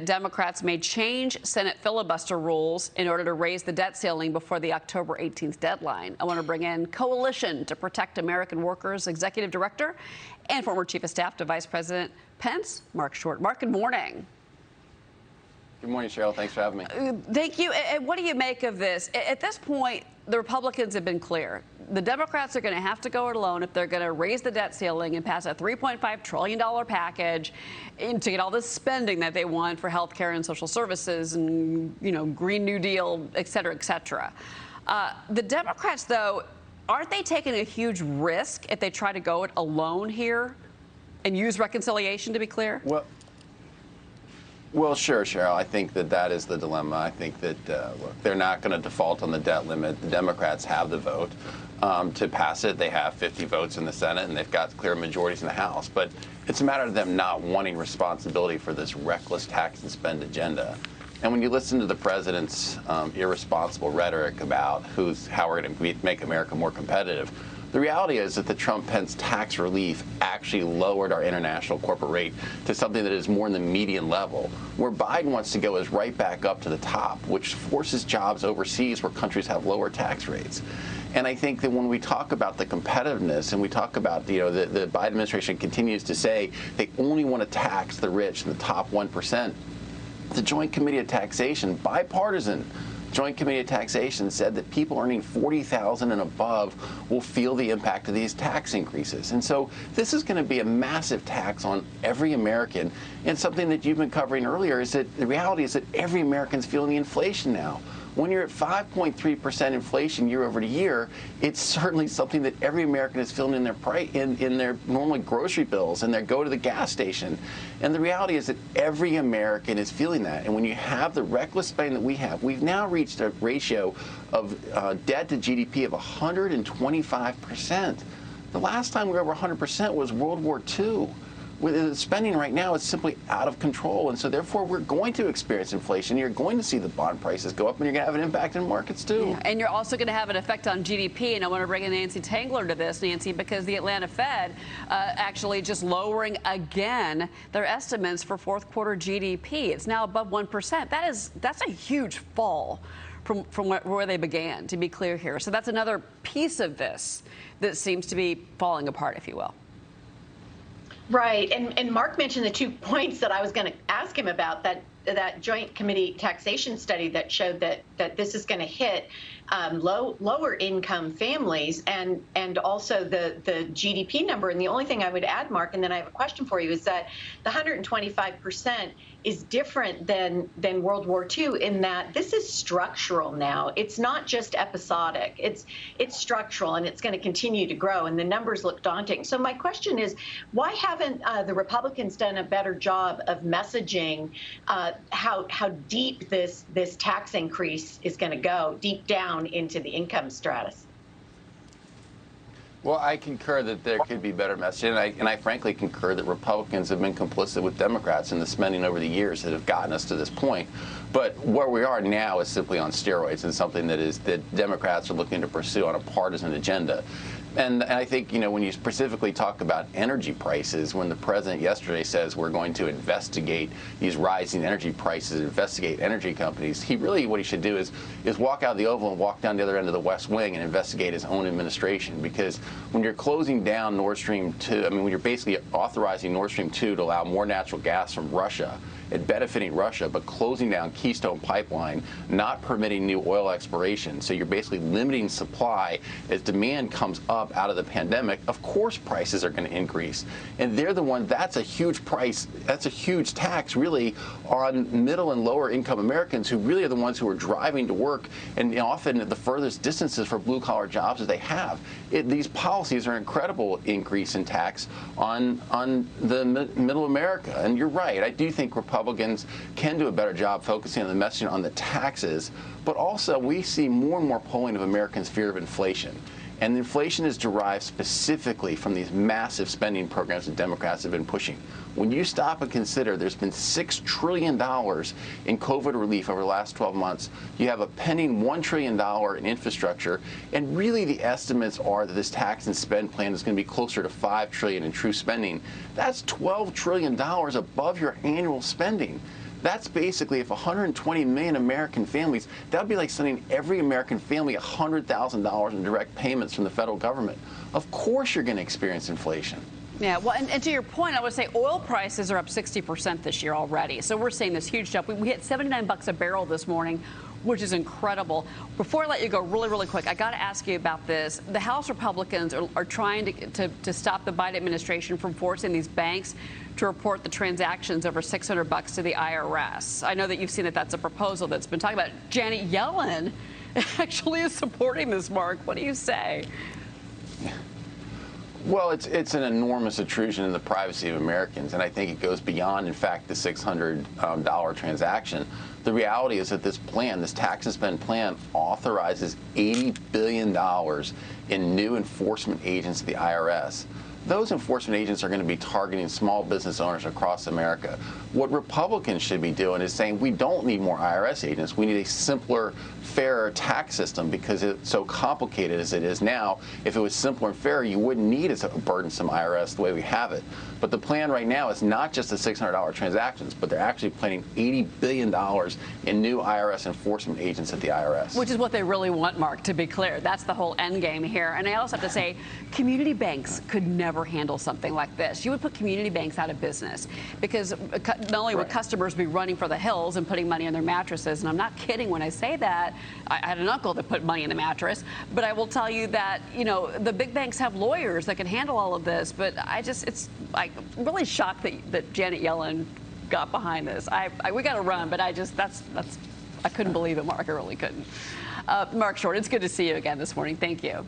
Democrats may change Senate filibuster rules in order to raise the debt ceiling before the October 18th deadline. I want to bring in Coalition to Protect American Workers Executive Director and former Chief of Staff to Vice President Pence, Marc Short. Marc, good morning. Good morning, Cheryl. Thanks for having me. Thank you. And what do you make of this? At this point, the Republicans have been clear. The Democrats are going to have to go it alone if they're going to raise the debt ceiling and pass a $3.5 trillion package to get all this spending that they want for health care and social services and, Green New Deal, et cetera, et cetera. The Democrats, though, aren't they taking a huge risk if they try to go it alone here and use reconciliation, to be clear? Well, sure, Cheryl. I think that is the dilemma. I think that, look, they're not going to default on the debt limit. The Democrats have the vote to pass it. They have 50 votes in the Senate, and they've got clear majorities in the House. But it's a matter of them not wanting responsibility for this reckless tax and spend agenda. And when you listen to the president's irresponsible rhetoric about how we're going to make America more competitive, the reality is that the Trump-Pence tax relief actually lowered our international corporate rate to something that is more in the median level. Where Biden wants to go is right back up to the top, which forces jobs overseas where countries have lower tax rates. And I think that when we talk about the competitiveness and we talk about, the Biden administration continues to say they only want to tax the rich in the top 1%, the Joint Committee of Taxation, bipartisan, Joint Committee of Taxation said that people earning $40,000 and above will feel the impact of these tax increases. And so this is going to be a massive tax on every American. And something that you've been covering earlier is that the reality is that every American's feeling the inflation now. When you're at 5.3% inflation year over year, it's certainly something that every American is feeling in their normal grocery bills and their go to the gas station. And the reality is that every American is feeling that. And when you have the reckless spending that we have, we've now reached a ratio of debt to GDP of 125%. The last time we were over 100% was World War II. The spending right now is simply out of control, and so therefore we're going to experience inflation. You're going to see the bond prices go up, and you're going to have an impact in markets too. Yeah, and you're also going to have an effect on GDP. And I want to bring in Nancy Tangler to this, Nancy, because the Atlanta Fed actually just lowering again their estimates for fourth quarter GDP. It's now above 1%. That's a huge fall from where they began, to be clear here. So that's another piece of this that seems to be falling apart, if you will. Right. And Marc mentioned the 2 points that I was going to ask him about, that Joint Committee taxation study that showed that this is going to hit lower income families and also the GDP number. And the only thing I would add, Marc, and then I have a question for you, is that the 125% is different than World War II in that this is structural now. It's not just episodic. It's structural, and it's going to continue to grow, and the numbers look daunting. So my question is, why haven't the Republicans done a better job of messaging how deep this tax increase is going to go, deep down into the income stratus? Well, I concur that there could be better messaging, and I frankly concur that Republicans have been complicit with Democrats in the spending over the years that have gotten us to this point. But where we are now is simply on steroids, and something that Democrats are looking to pursue on a partisan agenda. And I think, when you specifically talk about energy prices, when the president yesterday says we're going to investigate these rising energy prices, investigate energy companies, what he should do is walk out of the Oval and walk down the other end of the West Wing and investigate his own administration. Because when you're closing down Nord Stream 2, when you're basically authorizing Nord Stream 2 to allow more natural gas from Russia, and benefiting Russia, but closing down Keystone Pipeline, not permitting new oil exploration. So you're basically limiting supply as demand comes up out of the pandemic. Of course, prices are going to increase. And they're the one, that's a huge price, that's a huge tax really on middle and lower income Americans who really are the ones who are driving to work and often at the furthest distances for blue collar jobs that they have. These policies are an incredible increase in tax on the middle America. And you're right, I do think Republicans can do a better job focusing on the messaging on the taxes, but also we see more and more polling of Americans' fear of inflation. And inflation is derived specifically from these massive spending programs that Democrats have been pushing. When you stop and consider there's been $6 trillion in COVID relief over the last 12 months, you have a pending $1 trillion in infrastructure, and really the estimates are that this tax and spend plan is going to be closer to $5 trillion in true spending. That's $12 trillion above your annual spending. That's basically, if 120 million American families, that would be like sending every American family $100,000 in direct payments from the federal government. Of course you're going to experience inflation. Yeah, well, and to your point, I would say oil prices are up 60% this year already. So we're seeing this huge jump. We hit $79 a barrel this morning, which is incredible. Before I let you go really quick, I got to ask you about this. The House Republicans are trying to stop the Biden administration from forcing these banks to report the transactions over $600 to the IRS. I know that you've seen that that's a proposal that's been talking about. Janet Yellen actually is supporting this, Mark. What do you say? Well, it's an enormous intrusion in the privacy of Americans, and I think it goes beyond, in fact, the $600 transaction. The reality is that this plan, this tax and spend plan, authorizes $80 billion in new enforcement agents at the IRS. Those enforcement agents are going to be targeting small business owners across America. What Republicans should be doing is saying we don't need more IRS agents. We need a simpler, fairer tax system because it's so complicated as it is now. If it was simpler and fairer, you wouldn't need a burdensome IRS the way we have it. But the plan right now is not just the $600 transactions, but they're actually planning $80 billion in new IRS enforcement agents at the IRS. Which is what they really want, Mark, to be clear. That's the whole end game here. And I also have to say, community banks could never handle something like this. You would put community banks out of business because not only would customers be running for the hills and putting money in their mattresses, and I'm not kidding when I say that. I had an uncle that put money in the mattress, but I will tell you that, you know, the big banks have lawyers that can handle all of this, but I'm really shocked that Janet Yellen got behind this. We got to run, but I couldn't believe it, Mark. I really couldn't. Marc Short, it's good to see you again this morning. Thank you.